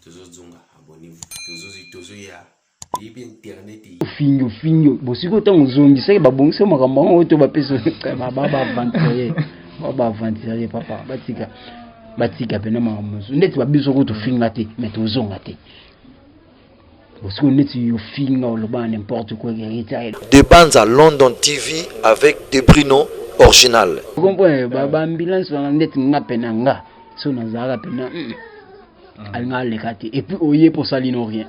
tozozonga abonnez-vous tozoya lipe internet finyo bosiko tango zongi seke babongisa makambo ngo to bapeso baba avantiser papa batika pena makambo ndeti babiso ko to finga te mais tozonga te bosiko ndeti yo finga oloba n'importe quoi Des bandes à London TV avec des Bruno original. Vous comprenez baba ambulance wana ndeti ngapena nga so nazaka pena et puis oye pour salir non rien.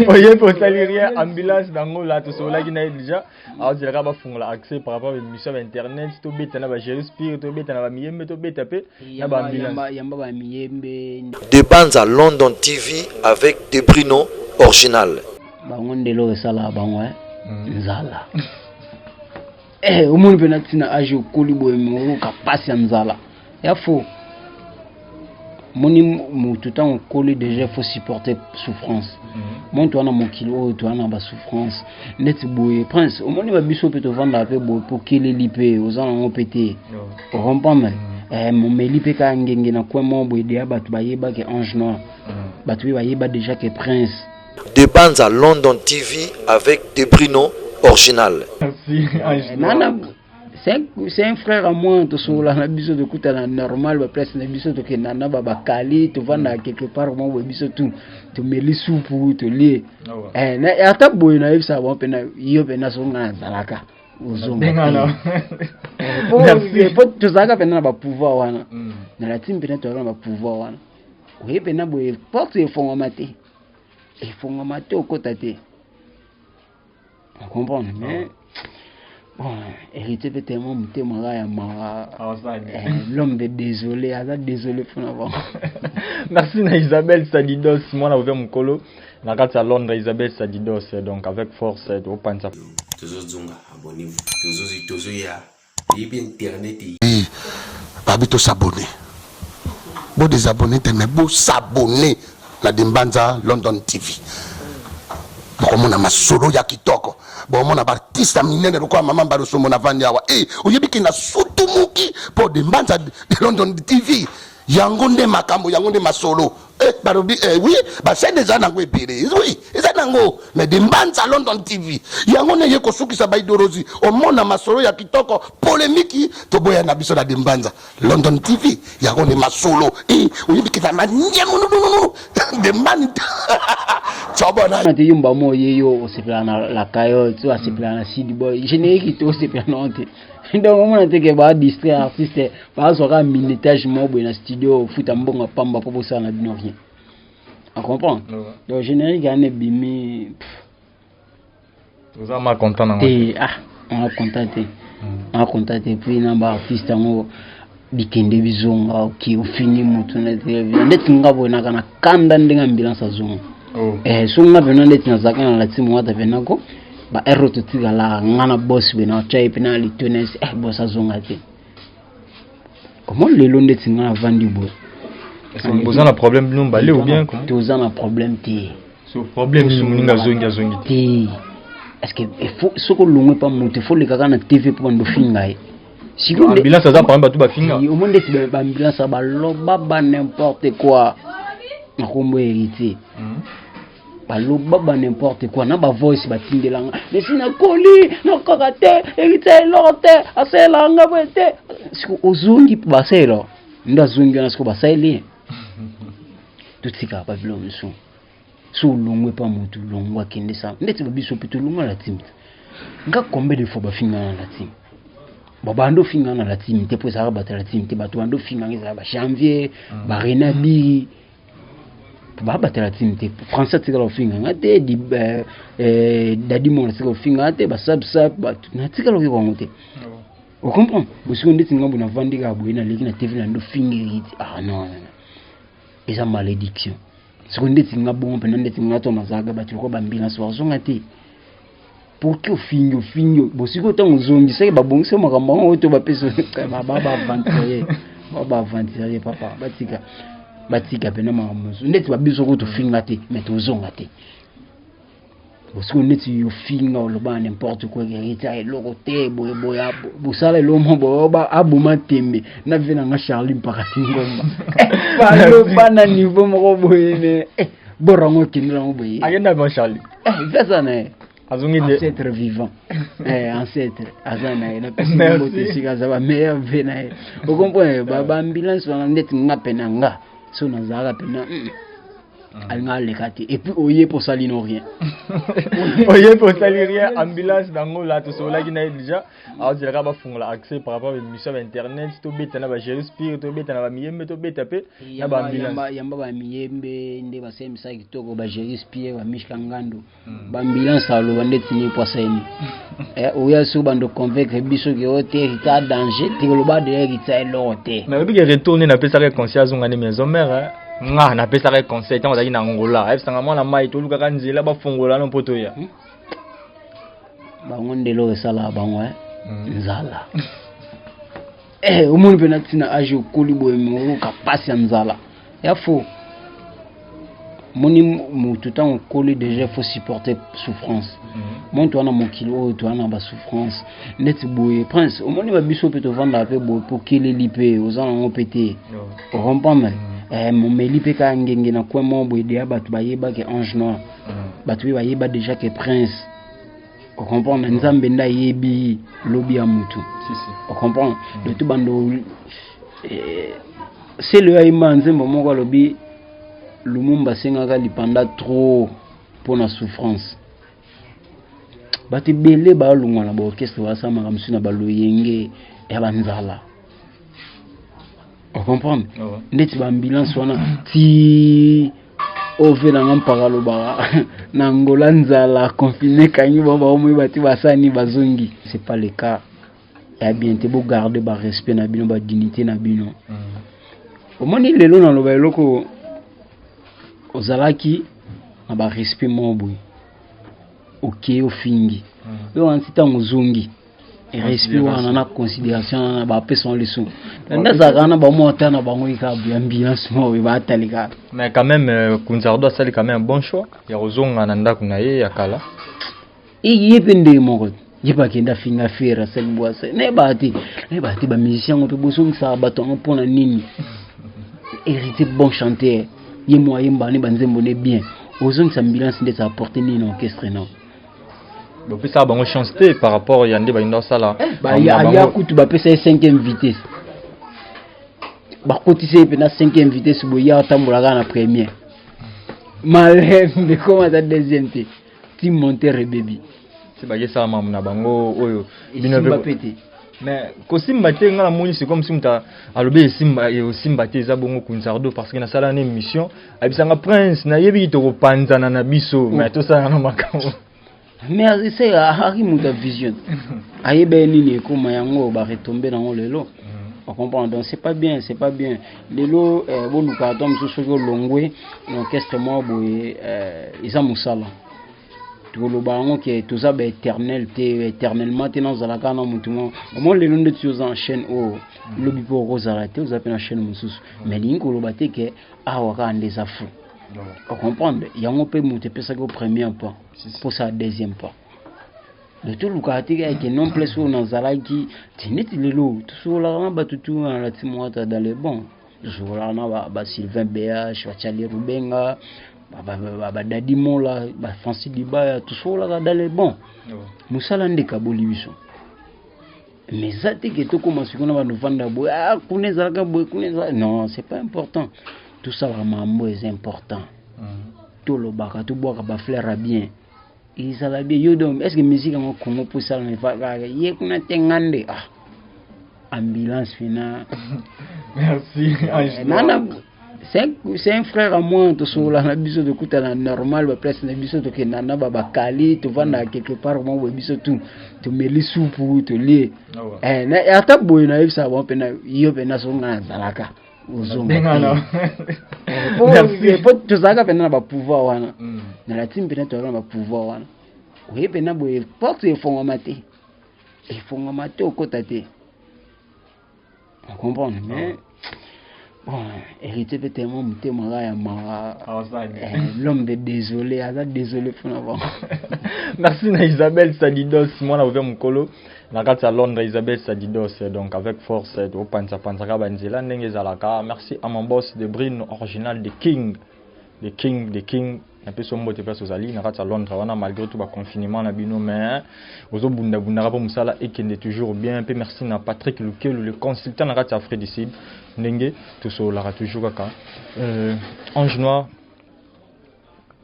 Oye pour salir rien, ambulance dans là tout cela qui n'a déjà alors je vais faire l'accès par rapport à l'émission internet to beta na ba gérer spirit to beta na ba miyembe to beta pe na ba ambulance yamba ba miyembe. Des bandes à London TV avec des Bruno original. Bangonde lo sala bango nzala. Umuntu penatina aje ukolibo mu kapasi nzala. Ya fo Mon tout temps collé déjà faut supporter souffrance. Mon toi na mon kilo toi na ba souffrance. Net boye prince au moins ba biso peut te vendre la paix pour qu'il lipe aux en pété. Comprendre mon melipe ka ngenge na kwa mo boye dia batu bayeba ke ange noir. Batu bayeba déjà que prince. Des bandes à London TV avec des Bruno original. Merci ange noir. C'est un frère à moi, tout ça, la biso de couta la normal, ba place na biso to kenana baba kali, tu vas na quelque part moi ba biso tout, tu mets les sous pour te lier. Na ata boy na ça bon pena yo pena so na zalaka. Ozonga. Faut tu zaka pena ba pouvoir wana. Na la team pena to ba pouvoir wana. Oui pena boy porte e fonga maté. E fonga maté au côté. On comprend mais bon, hérité tellement monté l'homme de désolé, désolé pour l'avoir. Merci à Isabelle Sadidos, moi on a ouvert mon colo. La carte à Londres, Isabelle Sadidos, donc avec force, au Panza. Tozozonga, abonnez-vous. Tozoya, libre internet. Babito s'abonner. Bon désabonner, mais beau s'abonner la Dimbanza London TV. Comme on a ma solo ya kitoko. Bon mon artiste minene lokwa mama baroso mona vandi awa oyebiki na sutumuki pour de Dimbanza de London TV yango nde makambo yango nde masolo barobi oui ba c'est déjà nango epere oui eza nango mais de Dimbanza London TV yango ne yeko sukisa baidorozi omona masolo ya kitoko polémique to boya na biso na Dimbanza London TV yango ne masolo oyebiki na manyemu de man Chobona na te yumba mo yeyo osepela na la kayo tu asepela na City Boy générique to osepela na honte donc on a été que ba distraire artiste ba so ka minutage mo bo na studio futa mbonga pamba pour ça na bino rien on comprend donc générique ane bimi vous êtes content na on a contenté puis na ba artiste ngo bikende bizonga ki ofini mutu na télévision ndeti ngabo na kana kanda ndenga ambulance azonga so nga vena ndeti na zaka na timu wata venako ba erro to tiga la ngana boss be na chai pena li tunes boss azonga te comment lelo ndeti ngana vandi bo vous avez un problème numba le ou bien quoi vous avez un problème te so problème ninga zongi te est-ce que il faut ce que l'on pas monter faut le kaka na TV pour ndo finga si vous ambulance ça prend pas tout ba finga au monde ndeti ba ambulance ba loba ba n'importe quoi na kombo héritier baloba n'importe quoi na ba voice batindelanga mais sina koli na kakate héritier lote aselanga bwete siko ozungi baselo nda zungi na siko basaili tutika ba bilo mso so longwe pa mutu longwa kende sa ndeti babiso pito longwa la team nga combien de fois ba finga na la team babando finga na la team te pour ça battre la team te bato bando finga ngeza ba janvier ba renabi ba battre la team te français te la finga ngate di dadi mon se la finga te ba sab na tika lo ko ngote on comprend aussi on dit ngambo na vandi ga bo ina leki na TV na ndo finga non eza malédiction ce qu'on dit ngabo on pena ndeti ngato mazaga ba tiko ba mbina so zonga te pour que fingo bosiko tango zongi c'est ba bongisa makambo ngo to ba peso baba avantiser papa batika pena makambo ndeti ba biso ko to finga te mais to zonga te parce que neti yo finga oloba n'importe quoi hérita et loroté boya bosala lomo boba abuma tembe na vena nga Charlie mpaka ngomba palo bana niveau moko boyene borango kinrango boye agenda ba Charlie ça na azongide ancêtre vivant ancêtre azana na personne mote sika za ba meilleur vena vous comprenez ba ambulance wana ndeti ngapena nga so na zaka pena et puis oye pour ça non rien oye pour ça rien ambulance dango là tout ça qui n'a déjà alors je va fondre accès par rapport à l'émission internet to beta na ba gérer spirit to beta na ba miyembe to beta pe na ba ambulance yamba ba miyembe nde ba semisa kitoko ba gérer spirit ba mishka ngando ba ambulance alo bande tini poiseni oya so bando convaincre biso ke ote rita danger tingolo ba de rita lote mais bi retourner na pesa conscience ngane maison mère nga na pesa ka conseil tant ozaki na ngola efsanga mwana mai to luka kanzela ba fongola no poto ya bango ndelo esala bango nzala umuntu pena tina aje ukuli boye mu kapasi nzala ya fo moni mutu tant ukuli déjà faut supporter souffrance mon to na mokilo to na ba souffrance net boye prince omoni ba biso pe to vanda pe boye pour kele lipe ozana ngo pété o comprendre mon melipe ka ngenge na kwa mo boye dia batu bayeba ke ange noir batu bayeba déjà que prince o comprendre nzambe nda yebi lobi ya mutu o comprendre de tout bando c'est le aima nzembo moko lobi lumumba sengaka lipanda trop pour la souffrance bati belé ba lungwa na ba orchestre wa sama kamsuna ba loyenge ya banzala on comprend ndeti ba ambulance wana ti ove na mpaka loba na ngola nzala confiné kanyi ba omo bati basani bazongi c'est pas le cas et bien te beau garder ba respect na bino ba dignité na bino au moni lelo na loba eloko ozalaki na ba respect moboy ok ofingi donc antita muzungi et respect wana na considération na ba person leçon ndazaka na ba mota na bango ikabu ambulance mo ba talika mais quand même Kunzardo a sali quand même un bon choix ya rozonga na ndako na ye ya kala yepende moko yepa kenda finga fera sel boise ne bati ba musicien ngo pe bosong sa bato mpona nini hérité bon chanteur ye moyen ba ne banzembo ne bien ozong sa ambulance nde ça apporter ni orchestre non bon puis ça bango chance té par rapport yande ba inda sala ba ya kutu ba pesa 5e vitesse ba kotise pe na 5e vitesse bo ya tambola na première malem de comment ta deuxième té ti monter baby c'est ba yesa mamu na bango oyo bino pété mais kosimba te ngala moni c'est comme si muta alobe simba et osimba te za bongo Kunzardo parce que na sala na émission abisanga prince na yebi to ko panzana na biso mais to ça na makamo mais c'est Harry muta vision ayebe nini ekoma yango ba retomber dans lelo on comprend donc c'est pas bien lelo boluka tom so longwe l'orchestre mo boye isa musala toloba ngo ke toza ba éternellement te na zalaka na mutumo mo lelo nde tioza en chaîne o lobi po rozala te oza pe na chaîne mususu mais linko loba te ke awaka ndeza fou on comprend yango pe mutu pesa ko premier pas pour ça deuxième pas de tout le cas que non plus on a zalaki tineti lelo tout so la na batutu na la timota dans les bons so la na ba Sylvain BH ba Charlie Rubenga ba Dadi Mola ba Francis Dibaya tout so la dans les bons musala ndeka bolibiso mais ça te que to commence qu'on va nous vendre boy kuneza ka boy kuneza non c'est pas important tout ça vraiment est important tout le baka tout boire ba fleur bien il s'ala bien yo donc est-ce que musique en Congo pour ça ne va y kuna tengande ambulance fina merci nana c'est un frère à moi to so la biso de kuta na normal ba place na biso to ke nana baba kali to vanda quelque part mo biso tout to meli soupu to lie na ata boy na isa bon pena yo pena so ngana zalaka uzonga pour tozaka pena ba pouvoir wana na la team pena to ba pouvoir wana oye pena boye porte efonga mate okota te on comprend mais Bon, héritier peut tellement monter Mara l'homme de désolé, désolé pour l'avoir. Merci à Isabelle Sadidos, moi on a ouvert mon colo. Na kati à Londres Isabelle Sadidos, donc avec force au Panza Banzela Nengezalaka. Merci à mon boss de Brino original de King. The King, un peu sombre de place aux alliés, na kati à Londres, on a malgré tout le confinement na bino mais aux autres bunda rabo musala et qui est toujours bien. Un peu merci à Patrick Lukel, le consultant na kati à Fredicide. Nenge tout ça là toujours kaka. Ange Noir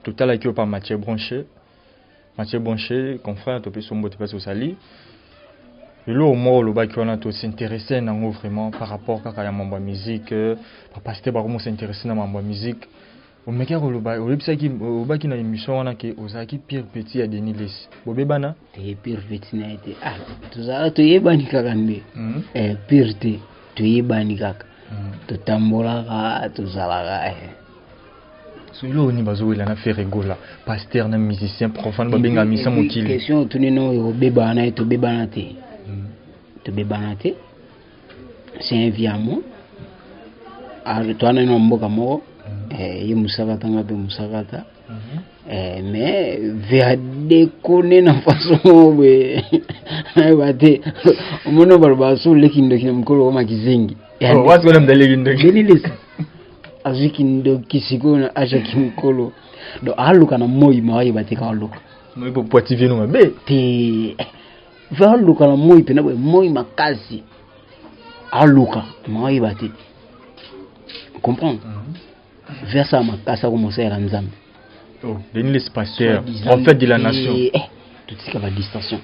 total avec pas Mathieu Bronché, confrère to pe sombo te place aux alliés. Et là, au moins, le bac on a tout s'intéresser dans vraiment par rapport à la mambo musique, papa c'était pas comment s'intéresser dans mambo musique. Au mec le bac, au website qui au bac qui na émission on a que aux aki pire petit à Denis Les. Bobé bana. Et pire petit na été. Ah, tout ça tu y bani kakande. Pire te tu y bani kaka. Tu tambola tout ça là. Celui-là on y bazo il a fait rigola. Pasteur na musicien profane ba benga misa mokili. Question tu ni no au beba na to beba na te. To beba na te. C'est un viamo. Ah, toi na no mboka moko. Ye musakata ngabe musakata. Mais vers déconner na façon we. Bate. Omono barbaso lekindo kinamkolo kama kizengi. Oh, what's going on the lekindo? Benilisa. Azikindo kisiko na aja kimkolo. Do aluka na moi mawai bate ka aluka. Moi po poitivier no be. Te aluka na moi pena moi makasi. Aluka mawai bate. Comprends? Vers ça makasi ko mosera nzambe. Oh, Denis pasteur, prophète de la nation. Tout ce qui va distraction.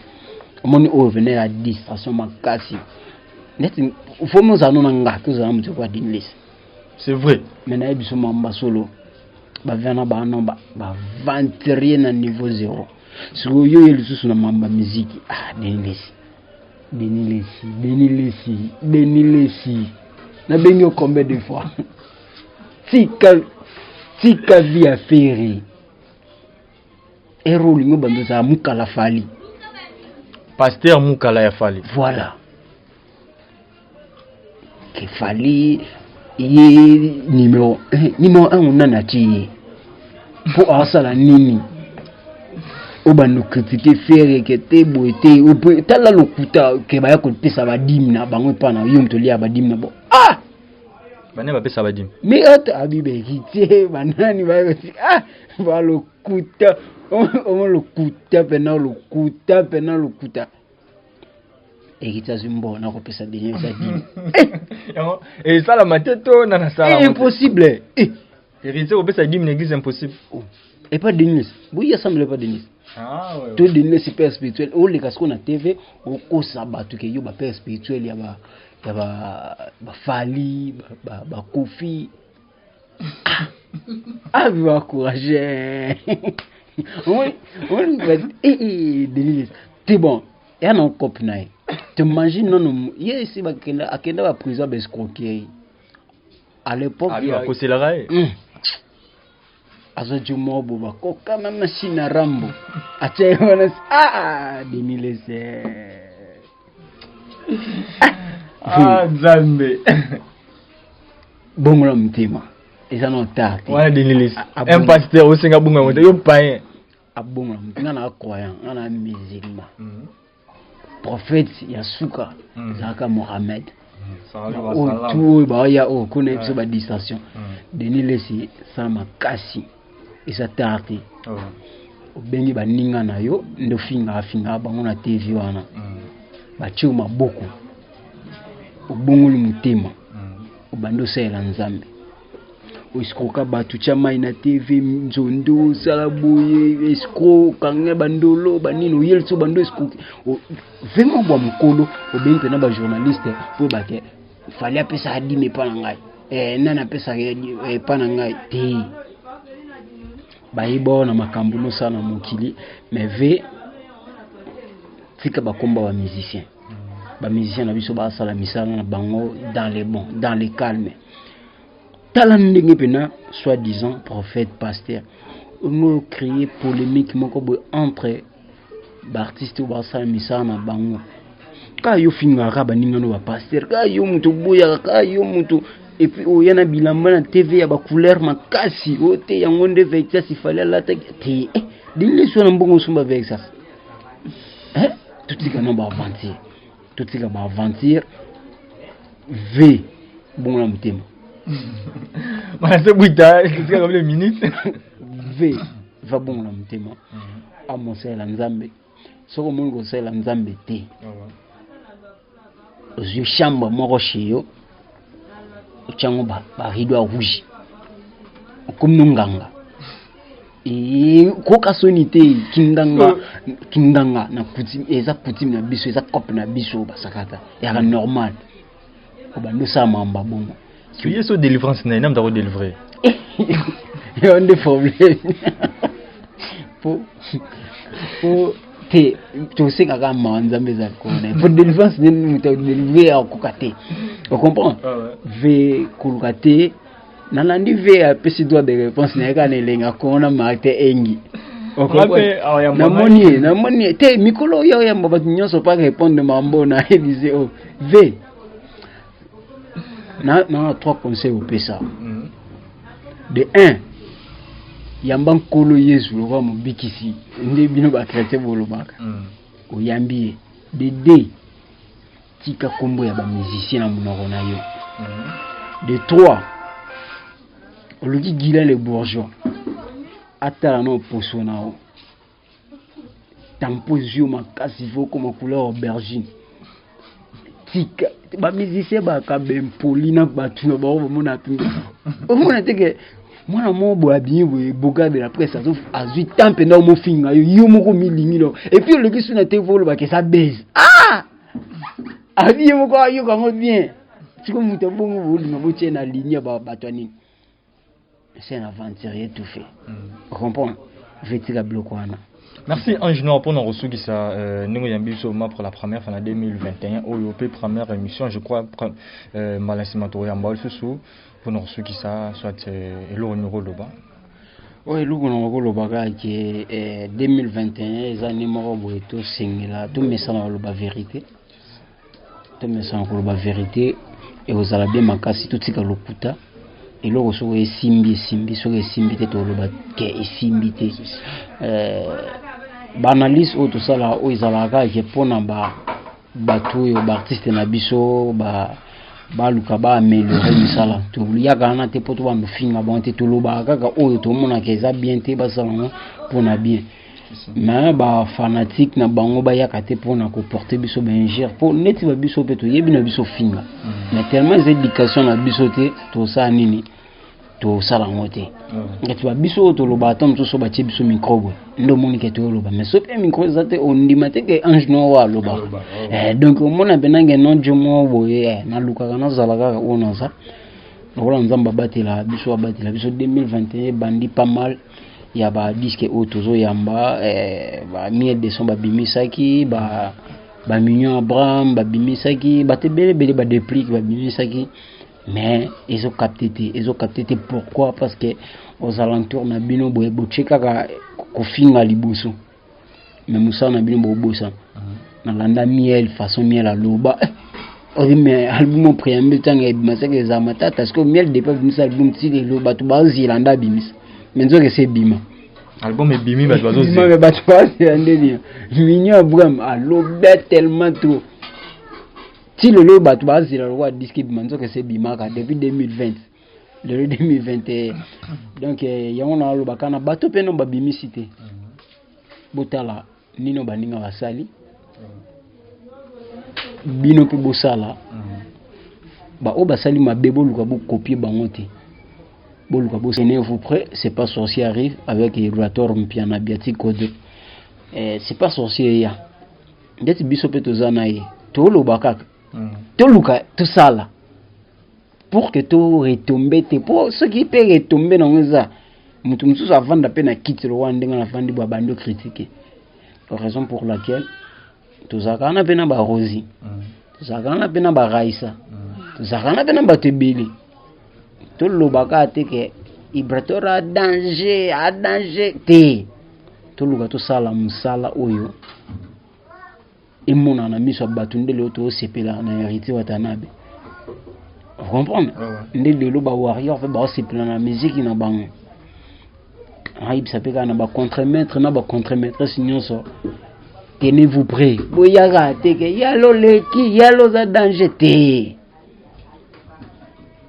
Omoni o venir à distraction makasi. Net faut nous annoncer nga que ça me quoi Denis. C'est vrai. Mais na biso mamba solo. Ba vana ba nomba ba vanterie na niveau 0. So yo yelisusu na mamba musique. Ah Denis. Na benyo combien de fois. Tika via ferry. Ero lingo bando za mukala fali. Pasteur mukala ya fali. Voilà. Que fali yi numéro 1 on a nati. Pour asala nini. Obano critiquer ferry que te boité ou peut tala lokuta ke ba ko pesa ba dimna bango pa na yo mtolia ba dimna bo. Ah! Bane ba pesa ba dim. Mais abibe kiti banani ba ba lokuta on lokuta pena lokuta et kita zimbo na ko pesa denye sa dim. Et ça la mateto na sala. Impossible. Héritier ko pesa dim n'existe impossible. Et pas Denis. Oui, il semble pas Denis. Ah ouais. Tout Denis super spirituel. O le casco na TV o ko sabatu ke yo ba père spirituel ya ba fali ba kofi. Ah va courage. Oui, Denis. C'est bon. Et un cop naï. Tu imagines non ici ba akenda ba prison ba escroquerie. À l'époque il a posé la raille. Azo jumobo ba koka na machine Rambo. Acha wana Denis. Zambe. Bongo la mtima. Eza no tarte. Wana Denis. Un pasteur au singa bongo moto yo païen. Abongo mtima na croyant, na musulman. Prophète Yasuka, Zaka Mohamed. Tout ba ya o kuna biso ba distraction. Denis lesi sa makasi. Eza tarte. Obengi ba ninga na yo ndo finga bango na TV wana. Ba chuma boko. Obongolu mutema obando sela nzambe oiskoka batu chama ina TV nzondo salaboye esko kanga bandolo banino yelso bando esko vraiment bwa mukolo obempe na ba journaliste po bake fali apesa adime pa na ngai nana pesa pa na ngai te bayibo na makambo no sana mokili mais ve tika bakomba wa musicien. Les musiciens na biso ba sala misala na bango dans les bons, dans les calmes. Talandenge pena soi-disant prophète pasteur. On a créé polémique moko entre artistes ba sala misala na bango. Ka yo finga raba ninga no ba pasteur, ka yo mutu boya, ka yo mutu et puis oh yana bilamba na TV ya ba couleur makasi oh te yango nde Vexas il fallait la te dingi so na mbongo sumba Vexas tout tika na ba aventure tout tika ba aventure V bon la mutema mana se buita tika comme les minutes V va bon la mutema a mosela nzambe soko mungu sela nzambe te ozwi chambre moko chez yo ochango ba rideau rouge comme nganga et koka sonité kindanga na coutume eza coutume na biso eza cop na biso basakata ya normal obando sa mamba bongo tu y so délivrance na ndako délivrer on des problèmes pour te tu sais kaka manzambe za kona pour délivrance ni muta délivrer à kokate on comprend ve kolukate nalandi ve a pesi droit de réponse na kana lenga kona mate engi na moni te mikolo yo ya mbaba nyonso pas répondre mambo na Élysée oh ve na trois conseils au pesa de 1 yamba nkolo Yesu lo mo bikisi nde bino ba chrétien bolobaka oyambi de 2 tika kombo ya ba musicien na monoko na yo de 3 oloki gila les bourgeois atala no poso na o tampozio makasi fo comme couleur aubergine tika ba musicien ba ka ben polina ba tuna ba o mona pinga o mona teke mwana mobo abien boga de la presse azui tempe na mo finga yo moko milingilo et puis le kisu na te volo ba ke ça baise abien moko yo kango bien siko muta bongo volo na botie na ligne ba batwani c'est un aventurier tout fait on comprend vetika blokwana. Merci Ange Noir pour nous recevoir ça nous yambi seulement pour la première fin de 2021 OYOP première émission je crois malassima to yamba sous pour nous recevoir ça soit elo numéro loba oui lugo na loba ka ki 2021 eza numéro boeto singela tout messana loba vérité tout messana loba vérité et aux ala bien makasi tout tika lokuta et le reçoit simbi sur les simbi te loba ke simbi te banalise o tout ça là o izalaka ke pona ba tuyo ba artiste na biso ba luka ba améliorer misala to yaka na te poto ba mfinga bon te to loba kaka o to mona ke za bien te ba salon pona bien mais ba fanatique na bango ba yaka te pona ko porter biso benjir pour neti ba biso pe to yebi na biso finga mais tellement d'éducation na biso te to ça nini to sala ngote ngati ba biso to loba tom to so ba che biso microbe ndo moni ke to loba mais so pe micro zate on ndimate ke Ange Noir wa loba donc mona benange non jomo boye na luka kana zala ka ona za lokola nzamba batela biso 2021 bandi pas mal ya ba disque otozo yamba ba miel de son ba bimisaki ba Mignon Abraham ba bimisaki ba te bele ba déplique ba bimisaki. Mais ils ont capté pourquoi parce que aux alentours na bino boye bocheka ka kofinga liboso mais musa na bino bobosa na landa miel façon miel à loba mais album préambule tanga masaka za matata parce que miel depuis musa album ti le loba to bazi landa bimis mais nzo que c'est bima album est bimi ba bazo bima ba to bazi andeni Mignon Abraham a loba tellement trop. Si le lot bat base la loi disque bimanzo que c'est bimaka depuis 2020 le 2021 donc yango na lo bakana bato pe no babimisité botala nino baninga basali bino pe bosala ba o basali mabebo luka bo copier bango te bo luka bo vous prêt c'est pas sorcier arrive avec Eduardo Mpiana biatique code c'est pas sorcier ya ndeti biso pe tozana ye to lo bakaka to luka tout ça là pour que to retomber te pour ce qui peut retomber dans ça mutu mutu avant de peine quitter le rwanda nga na fandi ba bando critiquer raison pour laquelle to zakana pena ba rosi to zakana pena ba raisa to zakana pena ba tebeli to lo baka te ke ibratora danger te to luka to sala musala oyo imona na miso batundele to sepela na hérité watanabe Vous comprenez? Ndé de l'eau, warrior, c'est plein la musique, il y a un il s'appelle un contre-maître, un contre-maître, sinon ça. Tenez-vous prêts. Boyaga, teke, yalo leki, yalo za danger.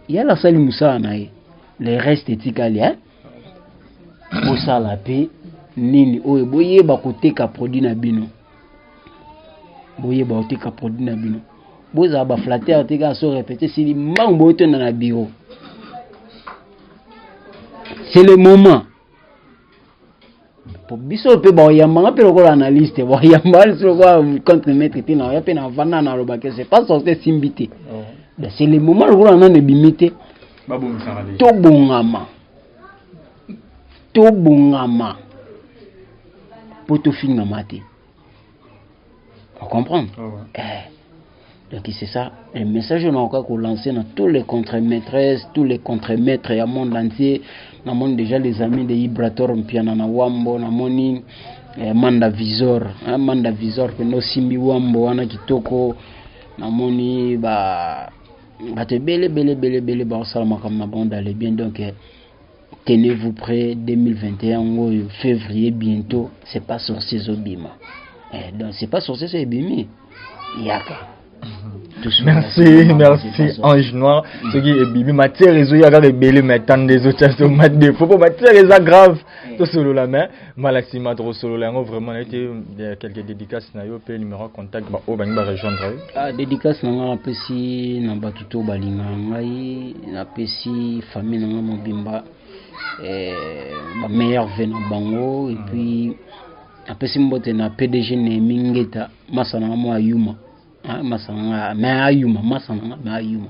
Yala sali moussa nae. Le reste etikali, hein? Bosa la paix, nini, oye, boye ba kote ka produit na bino. Boye ba kote ka produit na bino. Boza ba flatter, teka so répéter, si li mang boye dans la bureau. C'est le moment. Pour biso pe ba yamba pe lokola analyste ba yamba sur quoi contre mettre tina ya pe na vana na robake c'est pas sortir simbité. C'est le moment lokola na ne bimité. Ba bon sarali. To bongama. Poto finga mate. Vous comprenez? Donc c'est ça, le message on a encore lancé dans tous les contre-maîtresses, tous les contre-maîtres et à monde entier. Dans monde déjà les amis de Ibrator Mpiana na Wambo, na moni Manda Visor, Manda Visor que no simbi Wambo wana kitoko, na moni ba te belle ba salama comme na bande aller bien donc tenez-vous prêts 2021 février bientôt, c'est pas sorcier Obima. Donc c'est pas sorcier c'est Obimi. Yaka. Merci Ange Noir. Ce qui est bibi matière réseau ya ga belé mettant des autres sur mat défaut pour matière est grave tout solo la main Malaxima trop solo là vraiment été quelques dédicaces na yo pe numéro contact ba o bani ba rejoindre dédicace na pesi na batuto balinga ngai na pesi famille na mobimba ba meilleur vena bango et puis apesi mbote na PDG ne mingeta masana mo ayuma masanga ma ayuma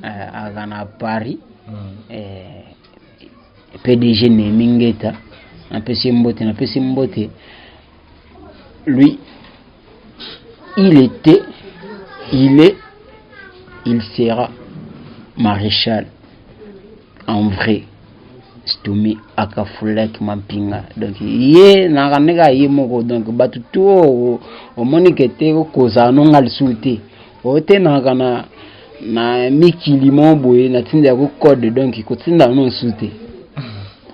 agana Paris PDG ne mingeta apesi mbote lui il sera maréchal en vrai Stoumi akafulek mampinga donc ye nakaneka ye moko donc batu tu o monique te ko za no ngal souté o te nakana na mikili momboye na tinda ko code donc ko tinda non souté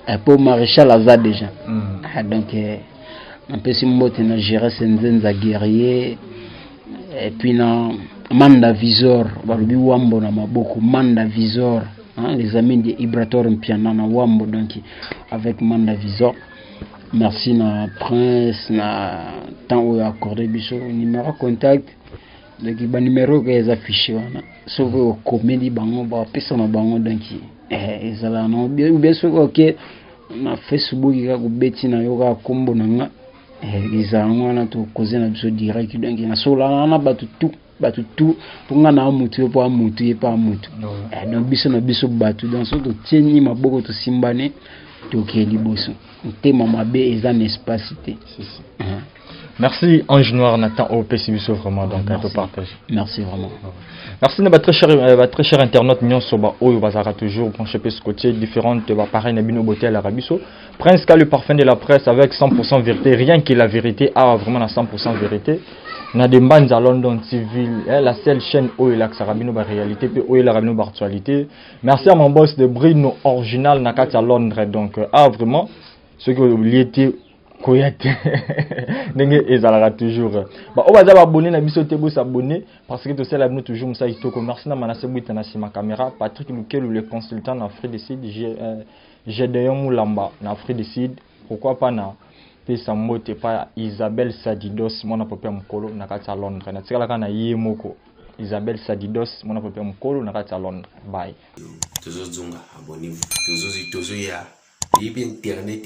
et pour maréchal aza déjà donc un peu simbote na gérer senzenza guerrier et puis na Manda Visor balubi wambo na maboko Manda Visor. Les amis de Ibrator Mpiana na Wambo donc avec Manda Visor. Merci na Prince na temps où accordé biso numéro contact donc ba numéro que les affiché wana sauf au comédie bango ba pesa na bango donc ezala no bien sûr OK na Facebook ka ko beti na yoka kombo nanga ezala wana to causer na biso direct donc na sola na batu tout pour nga na mutu pour mutu et pas mutu donc biso na biso batu dans so to tieni maboko to simbane to ke liboso te mama be eza n'espacité. Merci Ange Noir Nathan au PCBSO vraiment donc à te partager. Merci vraiment. Merci à très cher internaute Nyon Soba Oyo Bazara toujours branché ce côté différentes pareil Nabino Beauté à l'Arabiso. Prince K le parfum de la presse avec 100% vérité, rien que la vérité vraiment à 100% vérité. Na de Mbanza London TV, la seule chaîne où il a Rabino ba réalité puis où il a Rabino ba actualité. Merci à mon boss de Brino original na Katia Londres donc vraiment ce que l'était koyate ndenge ezalaka toujours ba o baza abonné na biso te bo s'abonner parce que to sala bino toujours musa kitoko. Merci na Manase Bwita na sima caméra Patrick Lukelu le consultant na Afrique du Sud Gédéon Moulamba na Afrique du Sud pourquoi pas na pesa mbote pa Isabelle Sadidos mona popia mkolo na kati ya Londres na tikala kana ye moko Isabelle Sadidos mona popia mkolo na kati ya Londres. Bye. Toujours zunga abonnez-vous toujours ya internet